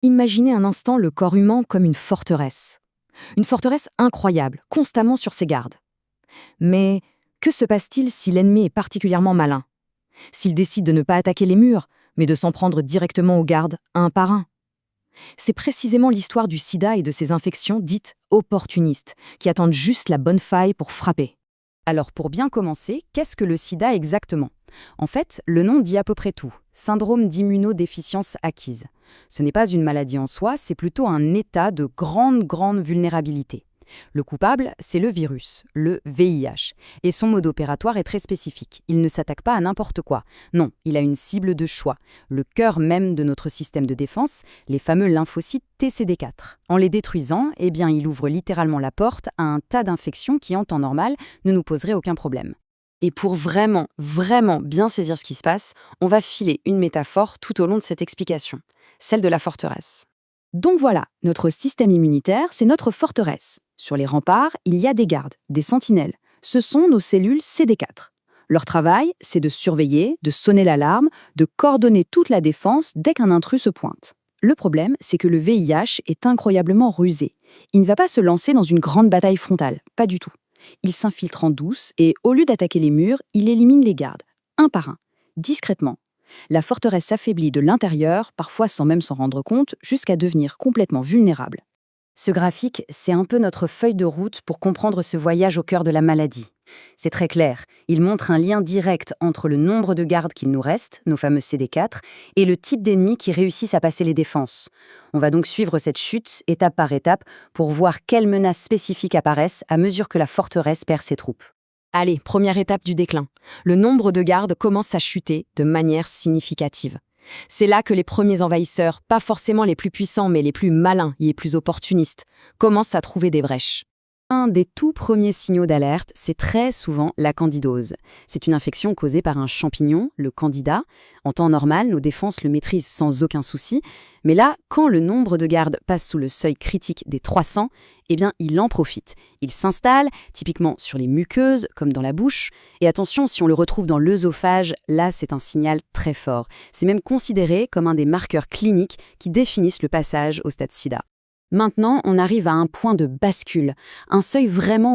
Imaginez un instant le corps humain comme une forteresse. Une forteresse incroyable, constamment sur ses gardes. Mais que se passe-t-il si l'ennemi est particulièrement malin? S'il décide de ne pas attaquer les murs, mais de s'en prendre directement aux gardes, un par un? C'est précisément l'histoire du sida et de ses infections dites opportunistes, qui attendent juste la bonne faille pour frapper. Alors pour bien commencer, qu'est-ce que le sida exactement? En fait, le nom dit à peu près tout. Syndrome d'immunodéficience acquise. Ce n'est pas une maladie en soi, c'est plutôt un état de grande vulnérabilité. Le coupable, c'est le virus, le VIH. Et son mode opératoire est très spécifique. Il ne s'attaque pas à n'importe quoi. Non, il a une cible de choix. Le cœur même de notre système de défense, les fameux lymphocytes TCD4. En les détruisant, il ouvre littéralement la porte à un tas d'infections qui, en temps normal, ne nous poseraient aucun problème. Et pour vraiment bien saisir ce qui se passe, on va filer une métaphore tout au long de cette explication, celle de la forteresse. Donc voilà, notre système immunitaire, c'est notre forteresse. Sur les remparts, il y a des gardes, des sentinelles. Ce sont nos cellules CD4. Leur travail, c'est de surveiller, de sonner l'alarme, de coordonner toute la défense dès qu'un intrus se pointe. Le problème, c'est que le VIH est incroyablement rusé. Il ne va pas se lancer dans une grande bataille frontale, pas du tout. Il s'infiltre en douce et, au lieu d'attaquer les murs, il élimine les gardes, un par un, discrètement. La forteresse s'affaiblit de l'intérieur, parfois sans même s'en rendre compte, jusqu'à devenir complètement vulnérable. Ce graphique, c'est un peu notre feuille de route pour comprendre ce voyage au cœur de la maladie. C'est très clair, il montre un lien direct entre le nombre de gardes qu'il nous reste, nos fameux CD4, et le type d'ennemis qui réussissent à passer les défenses. On va donc suivre cette chute, étape par étape, pour voir quelles menaces spécifiques apparaissent à mesure que la forteresse perd ses troupes. Allez, première étape du déclin. Le nombre de gardes commence à chuter de manière significative. C'est là que les premiers envahisseurs, pas forcément les plus puissants mais les plus malins et les plus opportunistes, commencent à trouver des brèches. Un des tout premiers signaux d'alerte, c'est très souvent la candidose. C'est une infection causée par un champignon, le candida. En temps normal, nos défenses le maîtrisent sans aucun souci. Mais là, quand le nombre de gardes passe sous le seuil critique des 300, il en profite. Il s'installe, typiquement sur les muqueuses, comme dans la bouche. Et attention, si on le retrouve dans l'œsophage, là, c'est un signal très fort. C'est même considéré comme un des marqueurs cliniques qui définissent le passage au stade sida. Maintenant, on arrive à un point de bascule, un seuil vraiment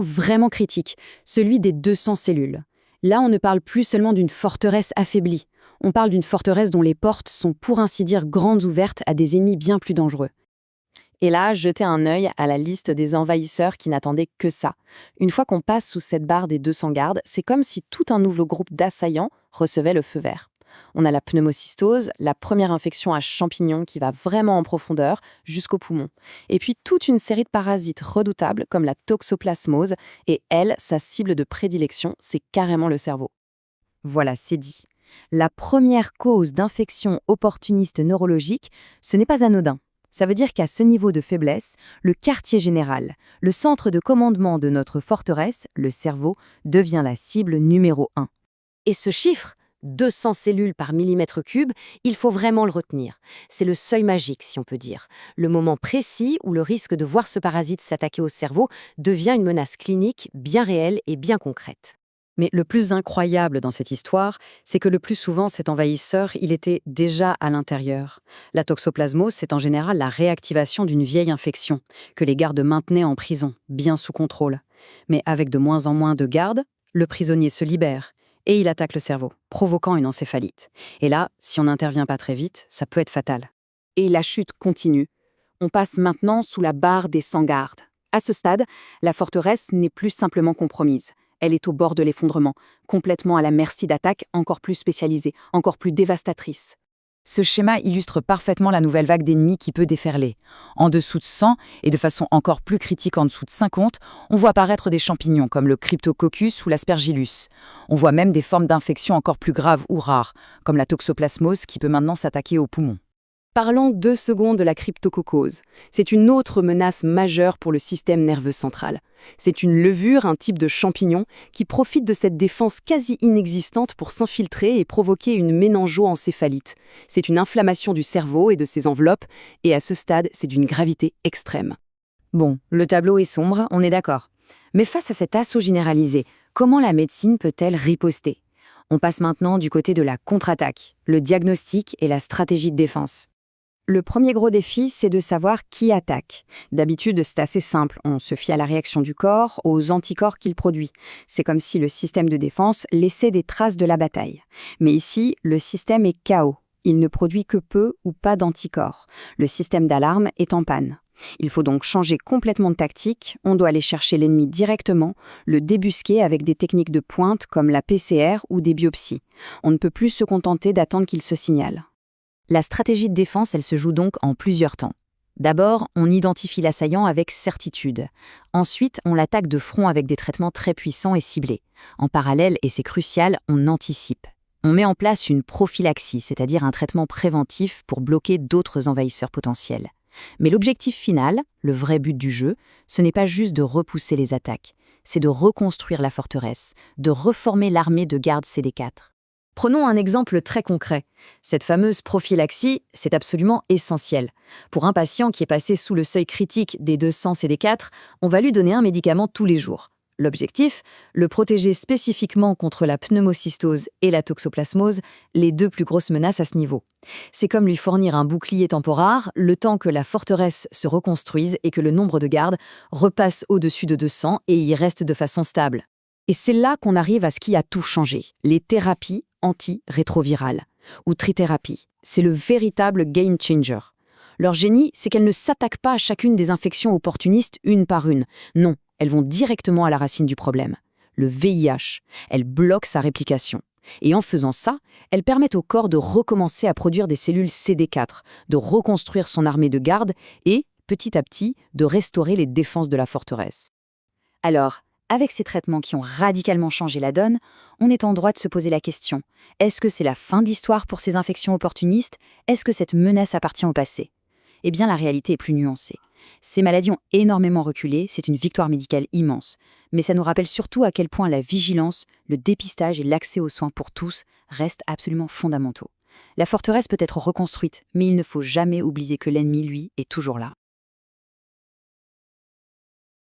critique, celui des 200 cellules. Là, on ne parle plus seulement d'une forteresse affaiblie, on parle d'une forteresse dont les portes sont pour ainsi dire grandes ouvertes à des ennemis bien plus dangereux. Et là, jetez un œil à la liste des envahisseurs qui n'attendaient que ça. Une fois qu'on passe sous cette barre des 200 gardes, c'est comme si tout un nouveau groupe d'assaillants recevait le feu vert. On a la pneumocystose, la première infection à champignons qui va vraiment en profondeur, jusqu'au poumon. Et puis toute une série de parasites redoutables comme la toxoplasmose, et elle, sa cible de prédilection, c'est carrément le cerveau. Voilà, c'est dit. La première cause d'infection opportuniste neurologique, ce n'est pas anodin. Ça veut dire qu'à ce niveau de faiblesse, le quartier général, le centre de commandement de notre forteresse, le cerveau, devient la cible numéro 1. Et ce chiffre, 200 cellules par millimètre cube, il faut vraiment le retenir. C'est le seuil magique, si on peut dire. Le moment précis où le risque de voir ce parasite s'attaquer au cerveau devient une menace clinique bien réelle et bien concrète. Mais le plus incroyable dans cette histoire, c'est que le plus souvent, cet envahisseur, il était déjà à l'intérieur. La toxoplasmose, c'est en général la réactivation d'une vieille infection que les gardes maintenaient en prison, bien sous contrôle. Mais avec de moins en moins de gardes, le prisonnier se libère et il attaque le cerveau, provoquant une encéphalite. Et là, si on n'intervient pas très vite, ça peut être fatal. Et la chute continue. On passe maintenant sous la barre des 100 gardes. À ce stade, la forteresse n'est plus simplement compromise. Elle est au bord de l'effondrement, complètement à la merci d'attaques encore plus spécialisées, encore plus dévastatrices. Ce schéma illustre parfaitement la nouvelle vague d'ennemis qui peut déferler. En dessous de 100, et de façon encore plus critique en dessous de 50, on voit apparaître des champignons comme le Cryptococcus ou l'Aspergillus. On voit même des formes d'infections encore plus graves ou rares, comme la toxoplasmose qui peut maintenant s'attaquer aux poumons. Parlons 2 secondes de la cryptococcose. C'est une autre menace majeure pour le système nerveux central. C'est une levure, un type de champignon, qui profite de cette défense quasi inexistante pour s'infiltrer et provoquer une méningo-encéphalite. C'est une inflammation du cerveau et de ses enveloppes, et à ce stade, c'est d'une gravité extrême. Bon, le tableau est sombre, on est d'accord. Mais face à cet assaut généralisé, comment la médecine peut-elle riposter? On passe maintenant du côté de la contre-attaque, le diagnostic et la stratégie de défense. Le premier gros défi, c'est de savoir qui attaque. D'habitude, c'est assez simple. On se fie à la réaction du corps, aux anticorps qu'il produit. C'est comme si le système de défense laissait des traces de la bataille. Mais ici, le système est KO. Il ne produit que peu ou pas d'anticorps. Le système d'alarme est en panne. Il faut donc changer complètement de tactique. On doit aller chercher l'ennemi directement, le débusquer avec des techniques de pointe comme la PCR ou des biopsies. On ne peut plus se contenter d'attendre qu'il se signale. La stratégie de défense, elle se joue donc en plusieurs temps. D'abord, on identifie l'assaillant avec certitude. Ensuite, on l'attaque de front avec des traitements très puissants et ciblés. En parallèle, et c'est crucial, on anticipe. On met en place une prophylaxie, c'est-à-dire un traitement préventif pour bloquer d'autres envahisseurs potentiels. Mais l'objectif final, le vrai but du jeu, ce n'est pas juste de repousser les attaques, c'est de reconstruire la forteresse, de reformer l'armée de gardes CD4. Prenons un exemple très concret. Cette fameuse prophylaxie, c'est absolument essentiel. Pour un patient qui est passé sous le seuil critique des 200 CD4, on va lui donner un médicament tous les jours. L'objectif, le protéger spécifiquement contre la pneumocystose et la toxoplasmose, les deux plus grosses menaces à ce niveau. C'est comme lui fournir un bouclier temporaire, le temps que la forteresse se reconstruise et que le nombre de gardes repasse au-dessus de 200 et y reste de façon stable. Et c'est là qu'on arrive à ce qui a tout changé, les thérapies antirétrovirales, ou trithérapie. C'est le véritable game changer. Leur génie, c'est qu'elles ne s'attaquent pas à chacune des infections opportunistes une par une. Non, elles vont directement à la racine du problème. Le VIH, elles bloquent sa réplication. Et en faisant ça, elles permettent au corps de recommencer à produire des cellules CD4, de reconstruire son armée de garde et, petit à petit, de restaurer les défenses de la forteresse. Alors, avec ces traitements qui ont radicalement changé la donne, on est en droit de se poser la question. Est-ce que c'est la fin de l'histoire pour ces infections opportunistes? Est-ce que cette menace appartient au passé? Eh bien, la réalité est plus nuancée. Ces maladies ont énormément reculé, c'est une victoire médicale immense. Mais ça nous rappelle surtout à quel point la vigilance, le dépistage et l'accès aux soins pour tous restent absolument fondamentaux. La forteresse peut être reconstruite, mais il ne faut jamais oublier que l'ennemi, lui, est toujours là.